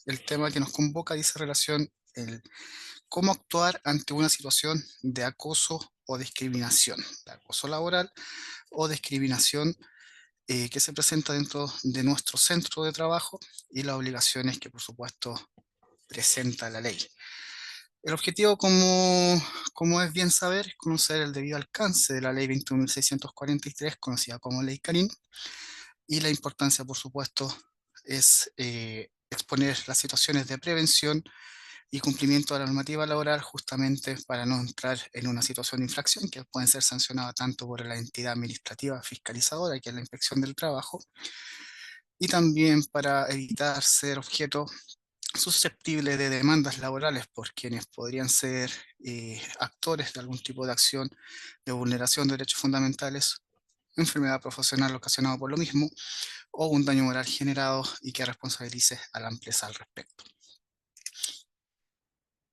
el tema que nos convoca dice relación el cómo actuar ante una situación de acoso o discriminación, de acoso laboral o discriminación que se presenta dentro de nuestro centro de trabajo y las obligaciones que, por supuesto, presenta la ley. El objetivo, como es bien saber, es conocer el debido alcance de la ley 21.643, conocida como Ley Carín, y la importancia, por supuesto, es exponer las situaciones de prevención y cumplimiento de la normativa laboral justamente para no entrar en una situación de infracción que pueden ser sancionadas tanto por la entidad administrativa fiscalizadora, que es la Inspección del Trabajo, y también para evitar ser objeto susceptible de demandas laborales por quienes podrían ser actores de algún tipo de acción de vulneración de derechos fundamentales, enfermedad profesional ocasionada por lo mismo, o un daño moral generado y que responsabilice a la empresa al respecto.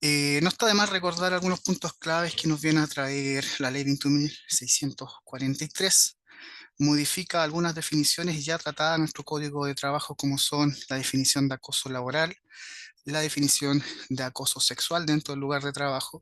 No está de más recordar algunos puntos claves que nos viene a traer la ley 21.643. Modifica algunas definiciones ya tratadas en nuestro Código de Trabajo, como son la definición de acoso laboral, la definición de acoso sexual dentro del lugar de trabajo,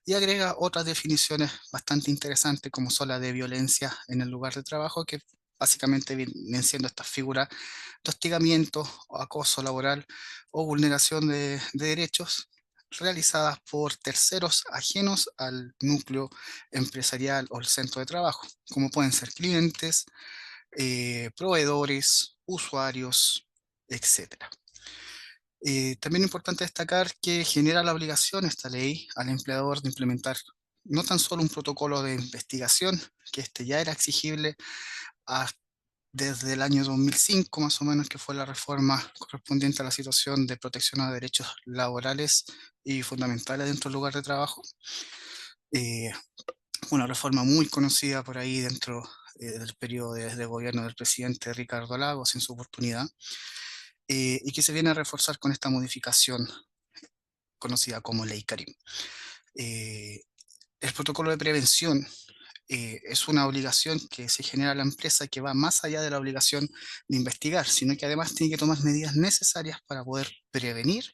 y agrega otras definiciones bastante interesantes, como son la de violencia en el lugar de trabajo, que básicamente vienen siendo estas figuras de hostigamiento, o acoso laboral o vulneración de derechos realizadas por terceros ajenos al núcleo empresarial o el centro de trabajo, como pueden ser clientes, proveedores, usuarios, etcétera. También es importante destacar que genera la obligación esta ley al empleador de implementar no tan solo un protocolo de investigación, que este ya era exigible a- desde el año 2005, más o menos, que fue la reforma correspondiente a la situación de protección a derechos laborales y fundamentales dentro del lugar de trabajo. Eh, una reforma muy conocida por ahí dentro del periodo de gobierno del presidente Ricardo Lagos en su oportunidad, y que se viene a reforzar con esta modificación conocida como Ley Karim. Eh, el protocolo de prevención es una obligación que se genera a la empresa que va más allá de la obligación de investigar, sino que además tiene que tomar medidas necesarias para poder prevenir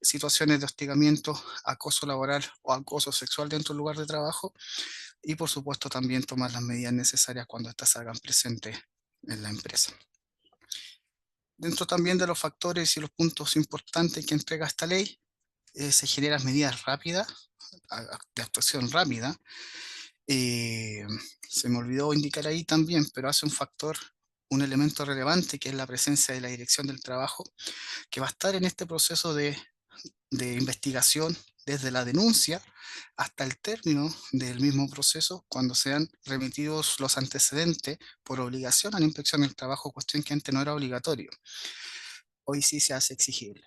situaciones de hostigamiento, acoso laboral o acoso sexual dentro del lugar de trabajo, y por supuesto también tomar las medidas necesarias cuando éstas se hagan presentes en la empresa. Dentro también de los factores y los puntos importantes que entrega esta ley, se generan medidas rápidas, de actuación rápida. Eh, Se me olvidó indicar ahí también, pero hace un factor, un elemento relevante, que es la presencia de la Dirección del Trabajo, que va a estar en este proceso de investigación desde la denuncia hasta el término del mismo proceso, cuando sean remitidos los antecedentes por obligación a la Inspección del Trabajo, cuestión que antes no era obligatorio. Hoy sí se hace exigible.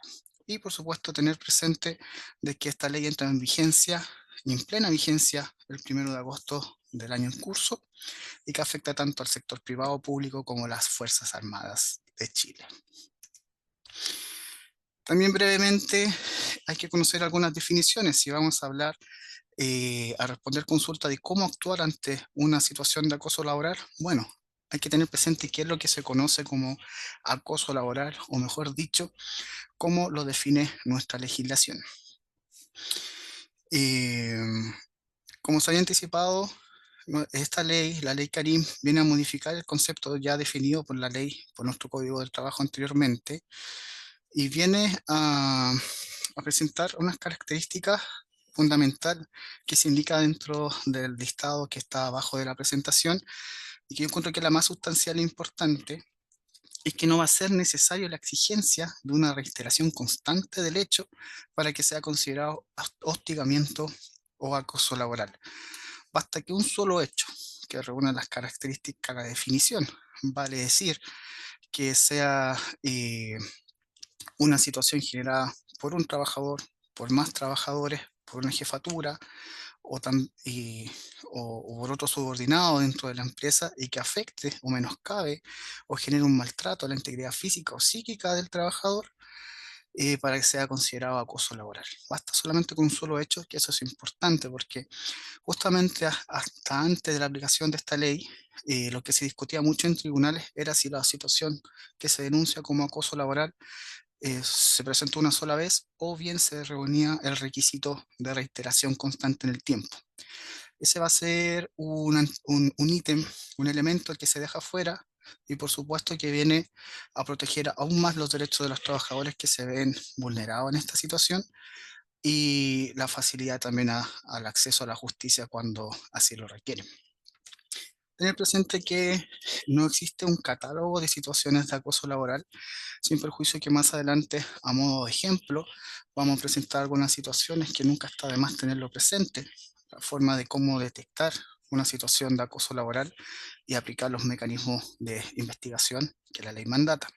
Y por supuesto tener presente de que esta ley entra en vigencia y en plena vigencia el 1 de agosto del año en curso, y que afecta tanto al sector privado, público, como las Fuerzas Armadas de Chile. También brevemente hay que conocer algunas definiciones si vamos a hablar, a responder consulta de cómo actuar ante una situación de acoso laboral. Bueno, hay que tener presente qué es lo que se conoce como acoso laboral, o mejor dicho, cómo lo define nuestra legislación. Eh, Como se había anticipado, esta ley, la ley Karim, viene a modificar el concepto ya definido por la ley, por nuestro Código del Trabajo anteriormente, y viene a presentar unas características fundamentales que se indica dentro del listado que está abajo de la presentación, y que yo encuentro que es la más sustancial e importante, es que no va a ser necesario la exigencia de una reiteración constante del hecho para que sea considerado hostigamiento o acoso laboral. Basta que un solo hecho que reúna las características de la definición, vale decir que sea una situación generada por un trabajador, por más trabajadores, por una jefatura o, o por otro subordinado dentro de la empresa, y que afecte o menoscabe o genere un maltrato a la integridad física o psíquica del trabajador, para que sea considerado acoso laboral. Basta solamente con un solo hecho, que eso es importante, porque justamente hasta antes de la aplicación de esta ley, lo que se discutía mucho en tribunales era si la situación que se denuncia como acoso laboral se presentó una sola vez o bien se reunía el requisito de reiteración constante en el tiempo. Ese va a ser un ítem, un elemento que se deja fuera y por supuesto que viene a proteger aún más los derechos de los trabajadores que se ven vulnerados en esta situación y la facilidad también al acceso a la justicia cuando así lo requieren. Tener presente que no existe un catálogo de situaciones de acoso laboral, sin perjuicio que más adelante, a modo de ejemplo, vamos a presentar algunas situaciones que nunca está de más tenerlo presente, la forma de cómo detectar una situación de acoso laboral y aplicar los mecanismos de investigación que la ley mandata.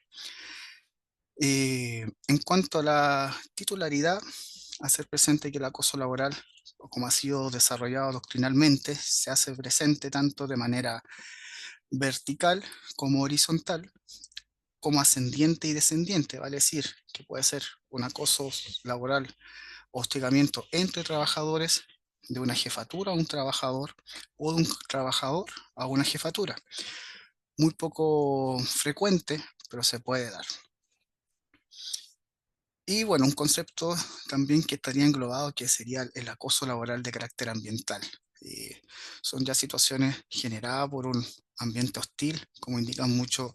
En cuanto a la titularidad, hacer presente que el acoso laboral, o como ha sido desarrollado doctrinalmente, se hace presente tanto de manera vertical como horizontal, como ascendiente y descendiente, vale decir, que puede ser un acoso laboral o hostigamiento entre trabajadores de una jefatura a un trabajador o de un trabajador a una jefatura. Muy poco frecuente, pero se puede dar. Y bueno, un concepto también que estaría englobado que sería el acoso laboral de carácter ambiental. Eh, Son ya situaciones generadas por un ambiente hostil, como indican muchos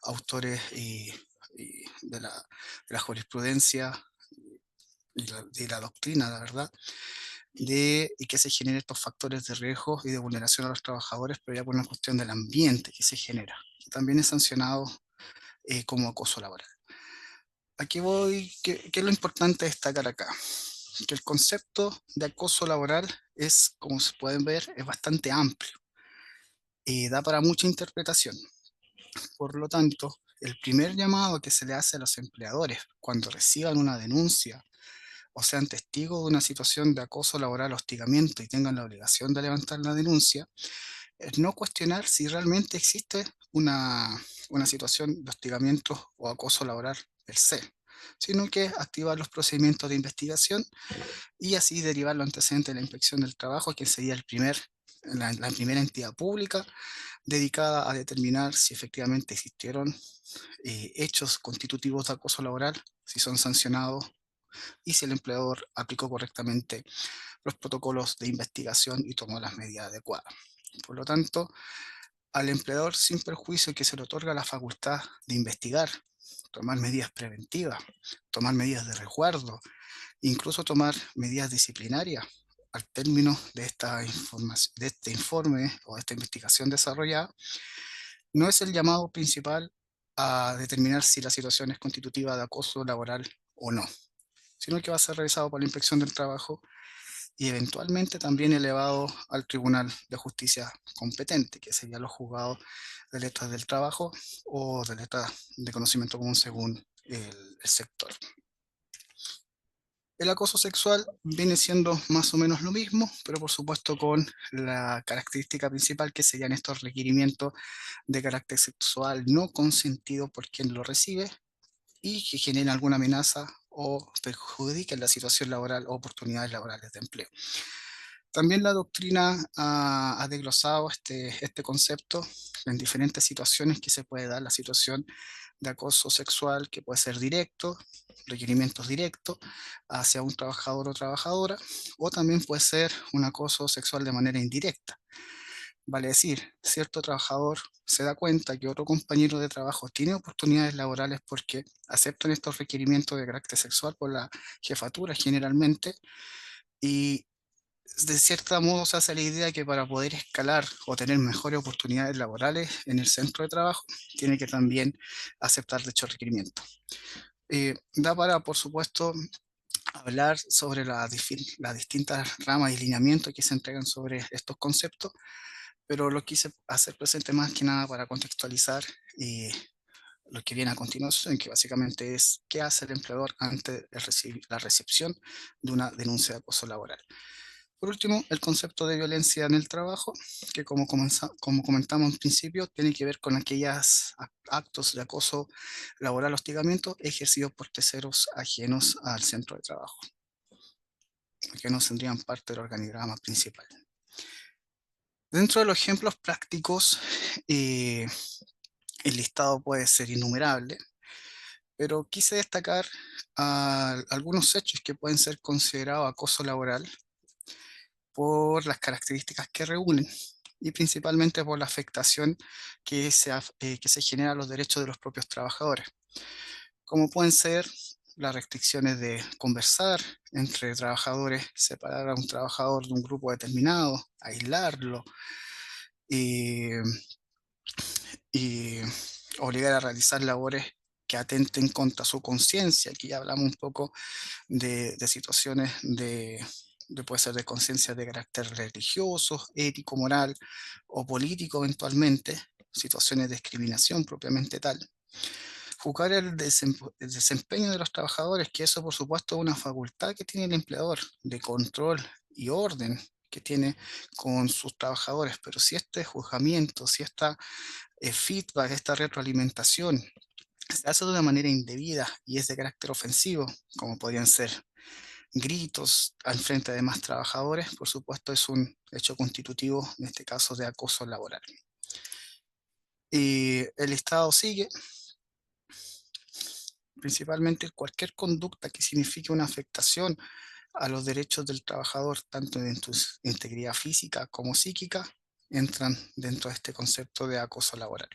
autores de la jurisprudencia y la doctrina, la verdad, y que se generen estos factores de riesgo y de vulneración a los trabajadores, pero ya por una cuestión del ambiente que se genera, que también es sancionado como acoso laboral. Aquí voy, ¿qué es lo importante destacar acá? Que el concepto de acoso laboral es, como se pueden ver, es bastante amplio y da para mucha interpretación. Por lo tanto, el primer llamado que se le hace a los empleadores cuando reciban una denuncia o sean testigos de una situación de acoso laboral, hostigamiento y tengan la obligación de levantar la denuncia, es no cuestionar si realmente existe una situación de hostigamiento o acoso laboral per se, sino que activar los procedimientos de investigación y así derivar los antecedentes de la inspección del trabajo, que sería la primera entidad pública dedicada a determinar si efectivamente existieron hechos constitutivos de acoso laboral, si son sancionados y si el empleador aplicó correctamente los protocolos de investigación y tomó las medidas adecuadas. Por lo tanto, al empleador, sin perjuicio que se le otorga la facultad de investigar, tomar medidas preventivas, tomar medidas de resguardo, incluso tomar medidas disciplinarias al término de de este informe o de esta investigación desarrollada, no es el llamado principal a determinar si la situación es constitutiva de acoso laboral o no, sino que va a ser revisado por la Inspección del Trabajo y eventualmente también elevado al Tribunal de Justicia competente, que serían los juzgados de letras del trabajo o de letras de conocimiento común según el sector. El acoso sexual viene siendo más o menos lo mismo, pero por supuesto con la característica principal que serían estos requerimientos de carácter sexual no consentido por quien lo recibe y que generen alguna amenaza o perjudiquen la situación laboral o oportunidades laborales de empleo. También la doctrina ha desglosado este concepto en diferentes situaciones que se puede dar la situación de acoso sexual, que puede ser directo, requerimientos directos hacia un trabajador o trabajadora, o también puede ser un acoso sexual de manera indirecta. Vale decir, cierto trabajador se da cuenta que otro compañero de trabajo tiene oportunidades laborales porque aceptan estos requerimientos de carácter sexual por la jefatura generalmente, y de cierto modo se hace la idea que para poder escalar o tener mejores oportunidades laborales en el centro de trabajo, tiene que también aceptar dichos requerimientos. Da para, por supuesto, hablar sobre las distintas ramas y lineamientos que se entregan sobre estos conceptos, pero lo quise hacer presente más que nada para contextualizar lo que viene a continuación, que básicamente es qué hace el empleador ante la recepción de una denuncia de acoso laboral. Por último, el concepto de violencia en el trabajo, que como comentamos en principio, tiene que ver con aquellos actos de acoso laboral, hostigamiento ejercidos por terceros ajenos al centro de trabajo, que no tendrían parte del organigrama principal. Dentro de los ejemplos prácticos, el listado puede ser innumerable, pero quise destacar algunos hechos que pueden ser considerados acoso laboral por las características que reúnen y principalmente por la afectación que se genera a los derechos de los propios trabajadores, como pueden ser las restricciones de conversar entre trabajadores, separar a un trabajador de un grupo determinado, aislarlo y, y obligar a realizar labores que atenten contra su conciencia. Aquí ya hablamos un poco de situaciones puede ser de conciencia de carácter religioso, ético, moral o político eventualmente, situaciones de discriminación propiamente tal. Juzgar el desempeño de los trabajadores, que eso por supuesto es una facultad que tiene el empleador de control y orden que tiene con sus trabajadores, pero si este juzgamiento, si esta feedback, esta retroalimentación se hace de una manera indebida y es de carácter ofensivo, como podrían ser gritos al frente de más trabajadores, por supuesto es un hecho constitutivo, en este caso de acoso laboral. Y el Estado sigue, principalmente cualquier conducta que signifique una afectación a los derechos del trabajador, tanto en su integridad física como psíquica, entran dentro de este concepto de acoso laboral.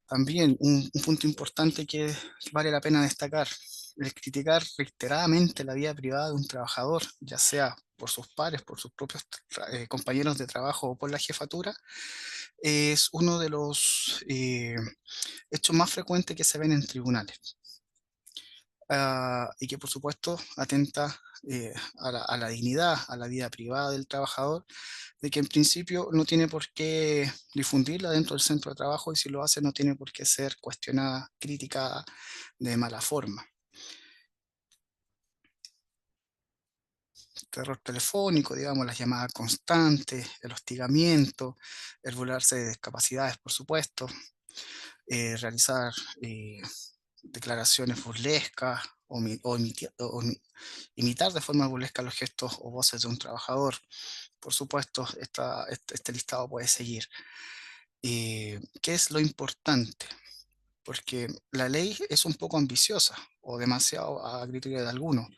También un punto importante que vale la pena destacar, el criticar reiteradamente la vida privada de un trabajador, ya sea por sus pares, por sus propios compañeros de trabajo o por la jefatura, es uno de los hechos más frecuentes que se ven en tribunales. Y que por supuesto atenta a la dignidad, a la vida privada del trabajador, de que en principio no tiene por qué difundirla dentro del centro de trabajo y si lo hace no tiene por qué ser cuestionada, criticada de mala forma. Terror telefónico, digamos, las llamadas constantes, el hostigamiento, el burlarse de discapacidades, por supuesto, realizar declaraciones burlescas o imitar de forma burlesca los gestos o voces de un trabajador. Por supuesto, este listado puede seguir. ¿Qué es lo importante? Porque la ley es un poco ambiciosa o demasiado a criterio de algunos.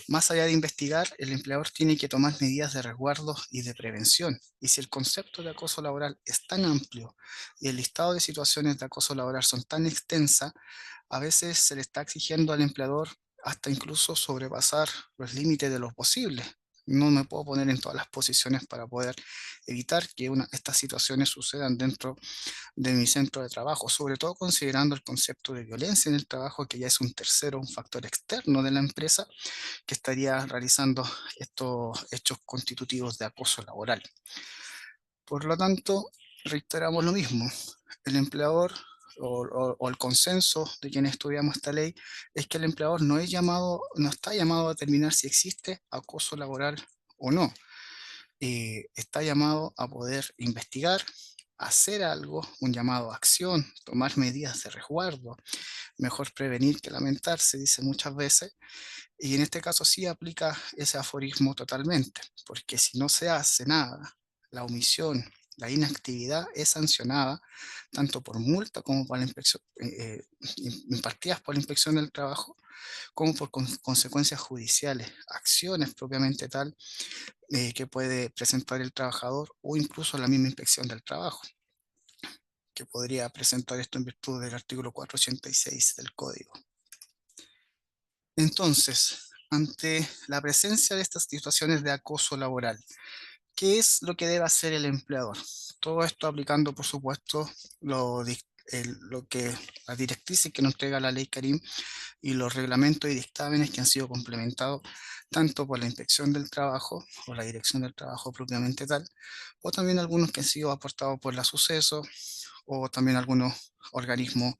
Más allá de investigar, el empleador tiene que tomar medidas de resguardo y de prevención. Y si el concepto de acoso laboral es tan amplio y el listado de situaciones de acoso laboral son tan extensas, a veces se le está exigiendo al empleador hasta incluso sobrepasar los límites de lo posible. No me puedo poner en todas las posiciones para poder evitar que estas situaciones sucedan dentro de mi centro de trabajo, sobre todo considerando el concepto de violencia en el trabajo, que ya es un tercero, un factor externo de la empresa que estaría realizando estos hechos constitutivos de acoso laboral. Por lo tanto, reiteramos lo mismo, el empleador o el consenso de quienes estudiamos esta ley es que el empleador no está llamado a determinar si existe acoso laboral o no. Está llamado a poder investigar, hacer algo, un llamado a acción, tomar medidas de resguardo, mejor prevenir que lamentar, se dice muchas veces, y en este caso sí aplica ese aforismo totalmente, porque si no se hace nada, la omisión, la inactividad es sancionada tanto por multa como por la inspección, impartidas por la inspección del trabajo, como por consecuencias judiciales, acciones propiamente tal que puede presentar el trabajador o incluso la misma inspección del trabajo, que podría presentar esto en virtud del artículo 486 del Código. Entonces, ante la presencia de estas situaciones de acoso laboral, ¿qué es lo que debe hacer el empleador? Todo esto aplicando, por supuesto, lo que las directrices que nos entrega la ley Karim y los reglamentos y dictámenes que han sido complementados tanto por la Inspección del Trabajo o la Dirección del Trabajo propiamente tal, o también algunos que han sido aportados por la Suceso o también algunos organismos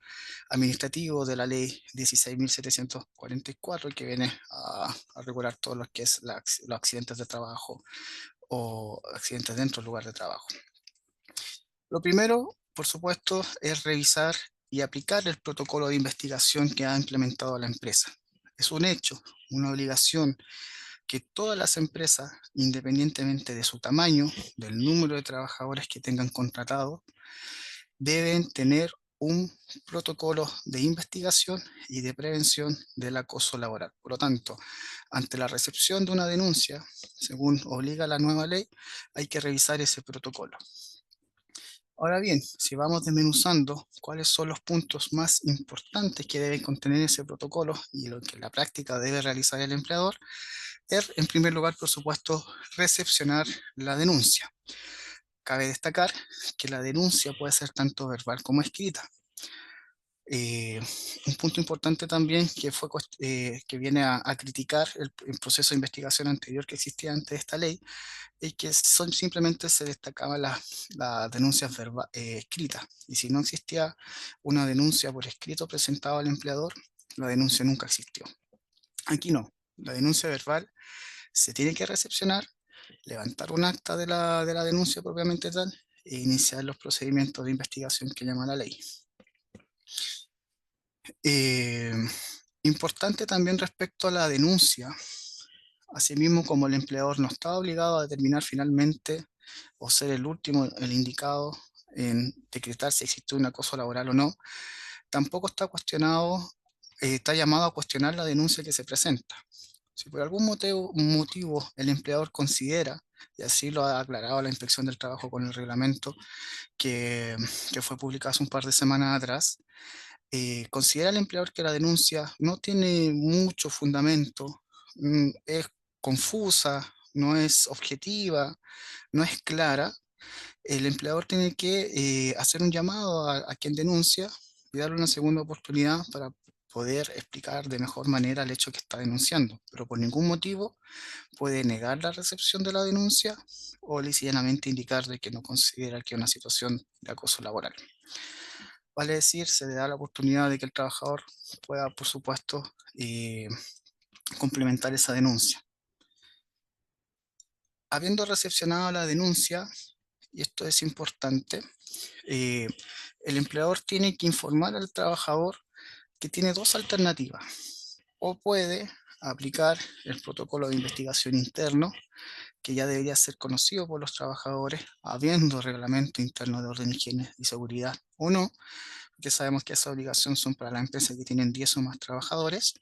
administrativos de la ley 16.744 que viene a regular todo lo que es los accidentes de trabajo o accidentes dentro del lugar de trabajo. Lo primero, por supuesto, es revisar y aplicar el protocolo de investigación que ha implementado la empresa. Es un hecho, una obligación que todas las empresas, independientemente de su tamaño, del número de trabajadores que tengan contratados, deben tener un protocolo de investigación y de prevención del acoso laboral. Por lo tanto, ante la recepción de una denuncia, según obliga la nueva ley, hay que revisar ese protocolo. Ahora bien, si vamos desmenuzando cuáles son los puntos más importantes que debe contener ese protocolo y lo que en la práctica debe realizar el empleador, es, en primer lugar, por supuesto, recepcionar la denuncia. Cabe destacar que la denuncia puede ser tanto verbal como escrita. Eh, un punto importante también que viene a criticar el proceso de investigación anterior que existía antes de esta ley, es que simplemente se destacaban las denuncias escritas. Y si no existía una denuncia por escrito presentada al empleador, la denuncia nunca existió. Aquí no. La denuncia verbal se tiene que recepcionar, levantar un acta de la denuncia propiamente tal e iniciar los procedimientos de investigación que llama la ley. Eh, Importante también respecto a la denuncia, asimismo como el empleador no está obligado a determinar finalmente o ser el último, el indicado en decretar si existe un acoso laboral o no, tampoco está cuestionado, está llamado a cuestionar la denuncia que se presenta. Si por algún motivo el empleador considera, y así lo ha aclarado la Inspección del Trabajo con el reglamento que, que fue publicado hace un par de semanas atrás, considera el empleador que la denuncia no tiene mucho fundamento, es confusa, no es objetiva, no es clara, el empleador tiene que hacer un llamado a quien denuncia y darle una segunda oportunidad para poder explicar de mejor manera el hecho que está denunciando, pero por ningún motivo puede negar la recepción de la denuncia o lisianamente indicar de que no considera que es una situación de acoso laboral. Vale decir, se le da la oportunidad de que el trabajador pueda, por supuesto, complementar esa denuncia. Habiendo recepcionado la denuncia, y esto es importante, eh, el empleador tiene que informar al trabajador que tiene dos alternativas. O puede aplicar el protocolo de investigación interno, que ya debería ser conocido por los trabajadores, habiendo reglamento interno de orden, higiene y seguridad o no, porque sabemos que esa obligación son para las empresas que tienen 10 o más trabajadores,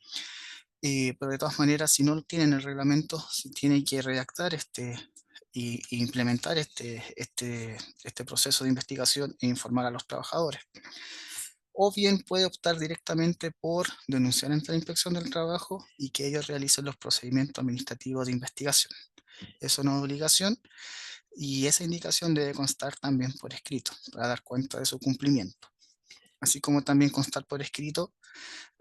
pero de todas maneras, si no tienen el reglamento, se tiene que redactar y implementar este proceso de investigación e informar a los trabajadores. O bien puede optar directamente por denunciar ante la Inspección del Trabajo y que ellos realicen los procedimientos administrativos de investigación. Eso no es obligación y esa indicación debe constar también por escrito para dar cuenta de su cumplimiento, así como también constar por escrito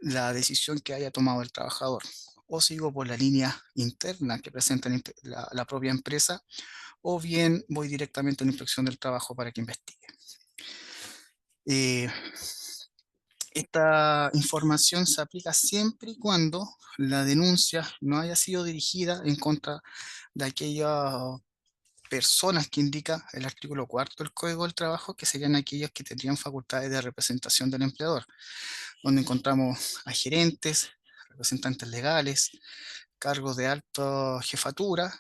la decisión que haya tomado el trabajador. O sigo por la línea interna que presenta la propia empresa, o bien voy directamente a la Inspección del Trabajo para que investigue. Eh, Esta información se aplica siempre y cuando la denuncia no haya sido dirigida en contra de aquellas personas que indica el artículo 4 del Código del Trabajo, que serían aquellos que tendrían facultades de representación del empleador, donde encontramos a gerentes, representantes legales, cargos de alta jefatura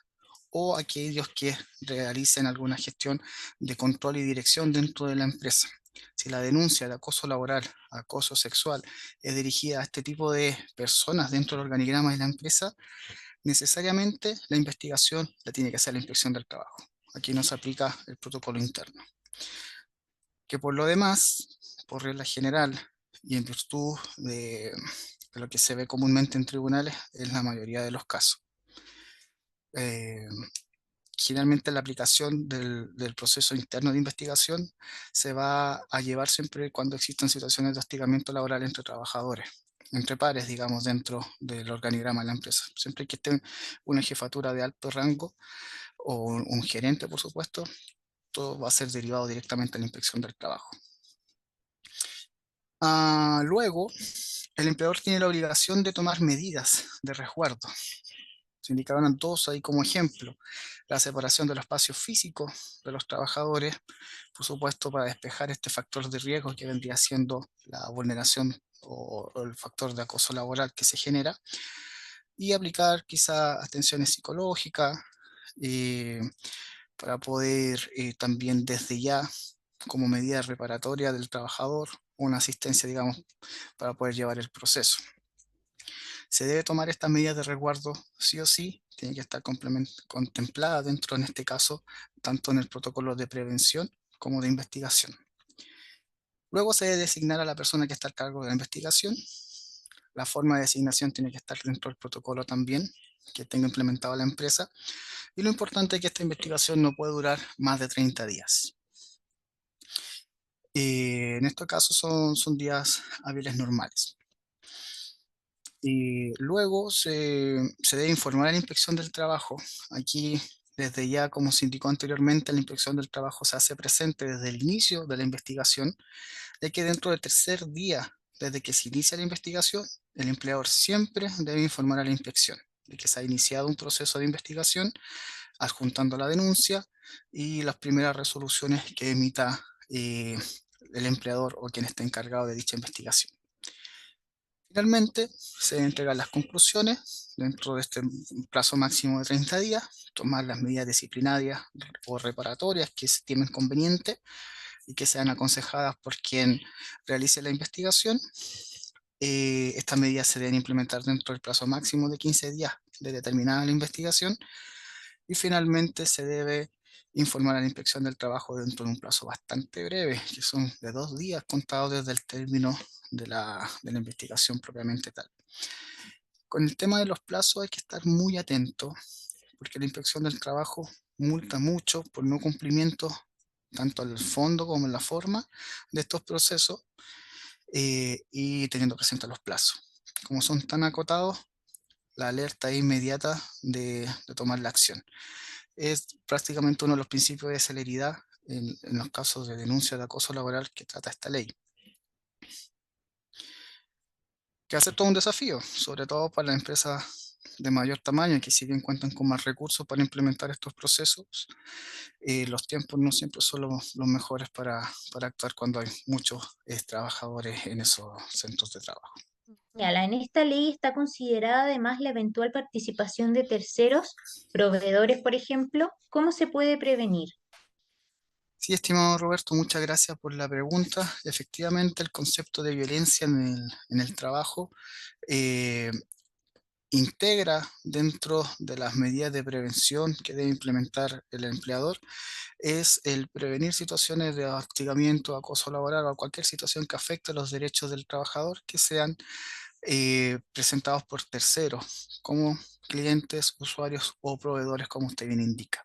o aquellos que realicen alguna gestión de control y dirección dentro de la empresa. Si la denuncia de acoso laboral, acoso sexual, es dirigida a este tipo de personas dentro del organigrama de la empresa, necesariamente la investigación la tiene que hacer la Inspección del Trabajo. Aquí no se aplica el protocolo interno. Que por lo demás, por regla general y en virtud de lo que se ve comúnmente en tribunales, es la mayoría de los casos. Eh, Generalmente la aplicación del proceso interno de investigación se va a llevar siempre cuando existan situaciones de hostigamiento laboral entre trabajadores, entre pares, digamos, dentro del organigrama de la empresa. Siempre que esté una jefatura de alto rango o un gerente, por supuesto, todo va a ser derivado directamente a la Inspección del Trabajo. Luego, el empleador tiene la obligación de tomar medidas de resguardo. Se indicaron dos ahí como ejemplo: la separación de los espacios físicos de los trabajadores, por supuesto, para despejar este factor de riesgo que vendría siendo la vulneración o el factor de acoso laboral que se genera, y aplicar quizá atenciones psicológicas eh, para poder también desde ya, como medida reparatoria del trabajador una asistencia, digamos, para poder llevar el proceso. Se debe tomar estas medidas de resguardo sí o sí, tiene que estar contemplada dentro, en este caso, tanto en el protocolo de prevención como de investigación. Luego se debe designar a la persona que está al cargo de la investigación. La forma de designación tiene que estar dentro del protocolo también que tenga implementado la empresa. Y lo importante es que esta investigación no puede durar más de 30 días. En estos casos son días hábiles normales. Y luego se debe informar a la inspección del trabajo. Aquí, desde ya, como se indicó anteriormente, la inspección del trabajo se hace presente desde el inicio de la investigación, de que dentro del tercer día, desde que se inicia la investigación, el empleador siempre debe informar a la inspección de que se ha iniciado un proceso de investigación, adjuntando la denuncia y las primeras resoluciones que emita el empleador o quien esté encargado de dicha investigación. Finalmente, se entregan las conclusiones dentro de este plazo máximo de 30 días, tomar las medidas disciplinarias o reparatorias que se estimen convenientes y que sean aconsejadas por quien realice la investigación. Estas medidas se deben implementar dentro del plazo máximo de 15 días de determinada la investigación y finalmente se debe informar a la inspección del trabajo dentro de un plazo bastante breve, que son de 2 días contados desde el término de la investigación propiamente tal. Con el tema de los plazos hay que estar muy atento, porque la inspección del trabajo multa mucho por no cumplimiento, tanto al fondo como en la forma de estos procesos, y teniendo presente los plazos. Como son tan acotados, la alerta es inmediata de tomar la acción. Es prácticamente uno de los principios de celeridad en los casos de denuncia de acoso laboral que trata esta ley. Que hace todo un desafío, sobre todo para las empresas de mayor tamaño, que si bien cuentan con más recursos para implementar estos procesos, los tiempos no siempre son los mejores para actuar cuando hay muchos trabajadores en esos centros de trabajo. Señala, en esta ley está considerada además la eventual participación de terceros, proveedores, por ejemplo. ¿Cómo se puede prevenir? Sí, estimado Roberto, muchas gracias por la pregunta. Efectivamente, el concepto de violencia en el trabajo eh, integra dentro de las medidas de prevención que debe implementar el empleador, es el prevenir situaciones de hostigamiento, acoso laboral o cualquier situación que afecte los derechos del trabajador que sean presentados por terceros, como clientes, usuarios o proveedores, como usted bien indica.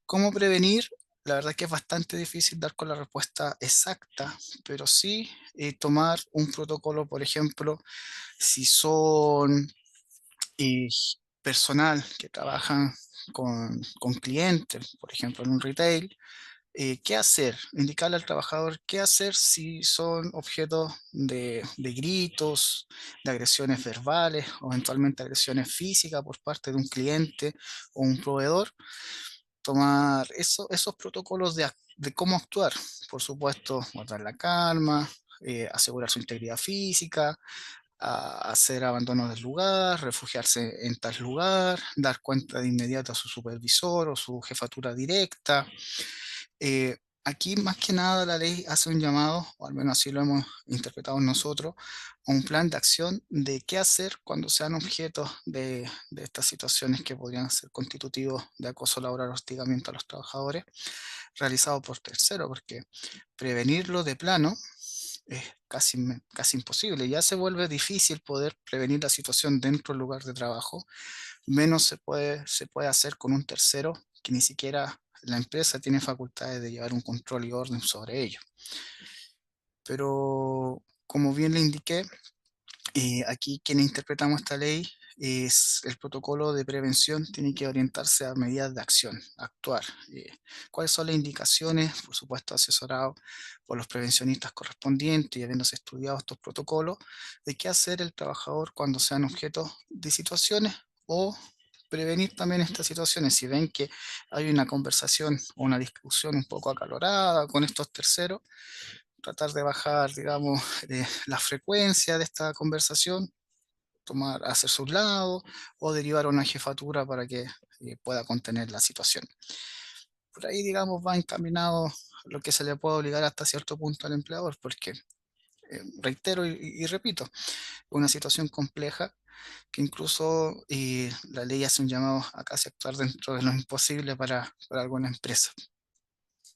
¿Cómo prevenir? La verdad que es bastante difícil dar con la respuesta exacta, pero sí tomar un protocolo, por ejemplo, si son y personal que trabajan con clientes, por ejemplo, en un retail, ¿qué hacer? Indicarle al trabajador qué hacer si son objetos de gritos, de agresiones verbales o eventualmente agresiones físicas por parte de un cliente o un proveedor. Tomar esos protocolos de cómo actuar. Por supuesto, guardar la calma, asegurar su integridad física, hacer abandono del lugar, refugiarse en tal lugar, dar cuenta de inmediato a su supervisor o su jefatura directa. Eh, Aquí más que nada la ley hace un llamado, o al menos así lo hemos interpretado nosotros, a un plan de acción de qué hacer cuando sean objetos de estas situaciones que podrían ser constitutivos de acoso laboral o hostigamiento a los trabajadores, realizado por terceros, porque prevenirlo de plano es casi imposible. Ya se vuelve difícil poder prevenir la situación dentro del lugar de trabajo, menos se puede hacer con un tercero que ni siquiera la empresa tiene facultades de llevar un control y orden sobre ello. Pero como bien le indiqué, aquí quienes interpretamos esta ley es el protocolo de prevención, tiene que orientarse a medidas de acción, actuar. ¿Cuáles son las indicaciones? Por supuesto, asesorado por los prevencionistas correspondientes y habiéndose estudiado estos protocolos, de qué hacer el trabajador cuando sean objetos de situaciones o prevenir también estas situaciones. Si ven que hay una conversación o una discusión un poco acalorada con estos terceros, tratar de bajar, digamos, la frecuencia de esta conversación, hacer sus lados o derivar a una jefatura para que pueda contener la situación. Por ahí, digamos, va encaminado lo que se le puede obligar hasta cierto punto al empleador, porque reitero y repito, una situación compleja que incluso la ley hace un llamado a casi actuar dentro de lo imposible para alguna empresa.